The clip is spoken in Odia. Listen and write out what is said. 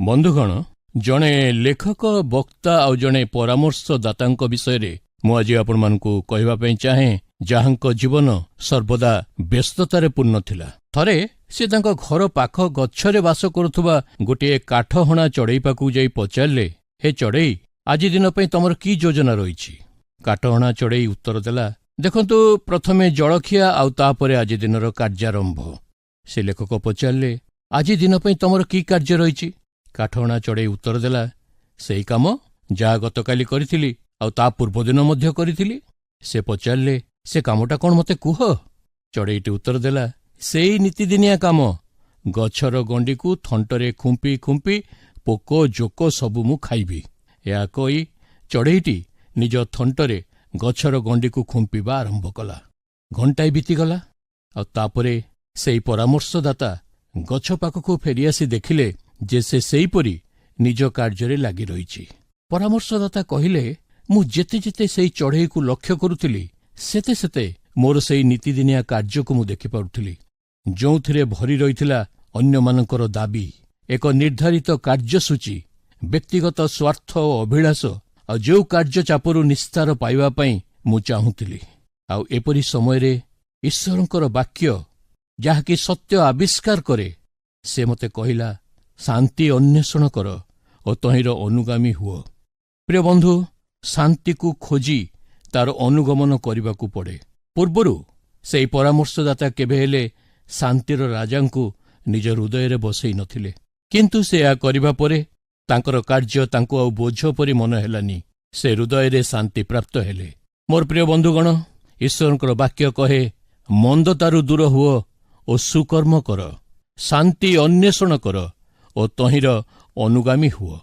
ବନ୍ଧୁଗଣ, ଜଣେ ଲେଖକ, ବକ୍ତା ଆଉ ଜଣେ ପରାମର୍ଶଦାତାଙ୍କ ବିଷୟରେ ମୁଁ ଆଜି ଆପଣମାନଙ୍କୁ କହିବା ପାଇଁ ଚାହେଁ, ଯାହାଙ୍କ ଜୀବନ ସର୍ବଦା ବ୍ୟସ୍ତତାରେ ପୂର୍ଣ୍ଣ ଥିଲା। ଥରେ ସେ ତାଙ୍କ ଘର ପାଖ ଗଛରେ ବାସ କରୁଥିବା ଗୋଟିଏ କାଠହଣା ଚଢ଼େଇ ପାଖକୁ ଯାଇ ପଚାରିଲେ, ହେ ଚଢ଼େଇ, ଆଜି ଦିନ ପାଇଁ ତମର କି ଯୋଜନା ରହିଛି? କାଠହଣା ଚଢ଼େଇ ଉତ୍ତର ଦେଲା, ଦେଖନ୍ତୁ, ପ୍ରଥମେ ଜଳଖିଆ ଆଉ ତାପରେ ଆଜି ଦିନର କାର୍ଯ୍ୟାରମ୍ଭ। ସେ ଲେଖକ ପଚାରିଲେ, ଆଜି ଦିନ ପାଇଁ ତମର କି କାର୍ଯ୍ୟ ରହିଛି? କାଠହଣା ଚଢ଼େଇ ଉତ୍ତର ଦେଲା, ସେଇ କାମ ଯାହା ଗତକାଲି କରିଥିଲି ଆଉ ତା ପୂର୍ବଦିନ ମଧ୍ୟ କରିଥିଲି। ସେ ପଚାରିଲେ, ସେ କାମଟା କ'ଣ ମୋତେ କୁହ? ଚଢ଼େଇଟି ଉତ୍ତର ଦେଲା, ସେଇ ନିତିଦିନିଆ କାମ। ଗଛର ଗଣ୍ଡିକୁ ଥଣ୍ଟରେ ଖୁମ୍ପି ଖୁମ୍ପି ପୋକ ଜୋକ ସବୁ ମୁଁ ଖାଇବି। ଏହା କହି ଚଢ଼େଇଟି ନିଜ ଥଣ୍ଟରେ ଗଛର ଗଣ୍ଡିକୁ ଖୁମ୍ପିବା ଆରମ୍ଭ କଲା। ଘଣ୍ଟାଏ ବିତିଗଲା ଆଉ ତାପରେ ସେଇ ପରାମର୍ଶଦାତା ଗଛ ପାଖକୁ ଫେରିଆସି ଦେଖିଲେ ଯେ ସେ ସେହିପରି ନିଜ କାର୍ଯ୍ୟରେ ଲାଗି ରହିଛି। ପରାମର୍ଶଦାତା କହିଲେ, ମୁଁ ଯେତେ ଯେତେ ସେଇ ଚଢ଼େଇକୁ ଲକ୍ଷ୍ୟ କରୁଥିଲି, ସେତେ ସେତେ ମୋର ସେଇ ନିତିଦିନିଆ କାର୍ଯ୍ୟକୁ ମୁଁ ଦେଖିପାରୁଥିଲି, ଯେଉଁଥିରେ ଭରି ରହିଥିଲା ଅନ୍ୟମାନଙ୍କର ଦାବି, ଏକ ନିର୍ଦ୍ଧାରିତ କାର୍ଯ୍ୟସୂଚୀ, ବ୍ୟକ୍ତିଗତ ସ୍ୱାର୍ଥ ଓ ଅଭିଳାଷ, ଆଉ ଯେଉଁ କାର୍ଯ୍ୟ ଚାପରୁ ନିସ୍ତାର ପାଇବା ପାଇଁ ମୁଁ ଚାହୁଁଥିଲି। ଆଉ ଏପରି ସମୟରେ ଈଶ୍ୱରଙ୍କର ବାକ୍ୟ, ଯାହାକି ସତ୍ୟ ଆବିଷ୍କାର କରେ, ସେ ମୋତେ କହିଲା, ଶାନ୍ତି ଅନ୍ୱେଷଣ କର ଓ ତହିଁର ଅନୁଗାମୀ ହୁଅ। ପ୍ରିୟ ବନ୍ଧୁ, ଶାନ୍ତିକୁ ଖୋଜି ତାର ଅନୁଗମନ କରିବାକୁ ପଡ଼େ। ପୂର୍ବରୁ ସେହି ପରାମର୍ଶଦାତା କେବେ ହେଲେ ଶାନ୍ତିର ରାଜାଙ୍କୁ ନିଜ ହୃଦୟରେ ବସେଇ ନଥିଲେ, କିନ୍ତୁ ସେ ଏହା କରିବା ପରେ ତାଙ୍କର କାର୍ଯ୍ୟ ତାଙ୍କୁ ଆଉ ବୋଝ ପରି ମନେ ହେଲାନି। ସେ ହୃଦୟରେ ଶାନ୍ତି ପ୍ରାପ୍ତ ହେଲେ। ମୋର ପ୍ରିୟ ବନ୍ଧୁଗଣ, ଈଶ୍ୱରଙ୍କର ବାକ୍ୟ କହେ, ମନ୍ଦତାରୁ ଦୂର ହୁଅ ଓ ସୁକର୍ମ କର, ଶାନ୍ତି ଅନ୍ୱେଷଣ କର ଓ ତହିଁର ଅନୁଗାମୀ ହୁଅ।